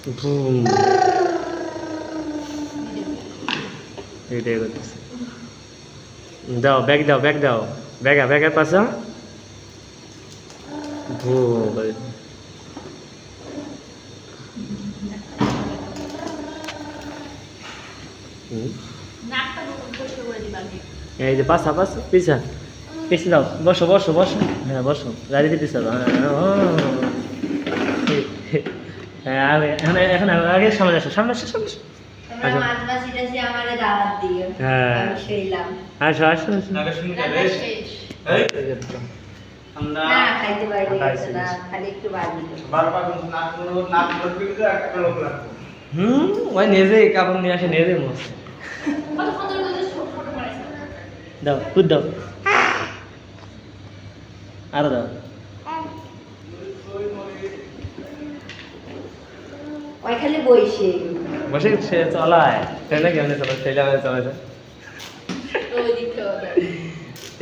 broom এটাই করতেছে দাও ব্যাগ দাও ব্যাগ দাও ব্যাগের পাশে বুম এই যে পাশা পিছা পিছিয়ে দাও বসো হ্যাঁ বসো গাড়ি দিতেছ হ্যাঁ এখন আগে সামনে আসো হ্যাঁ আসো ওই নিজেই কাপড় নিয়ে আসে নিজেই মস্ত দাও দুধ দাও আরো দাও ওই খালি বইছে বসে সে চলায় ট্রেনে কেমনে চলে সেই জায়গায় চলে ওই দিকে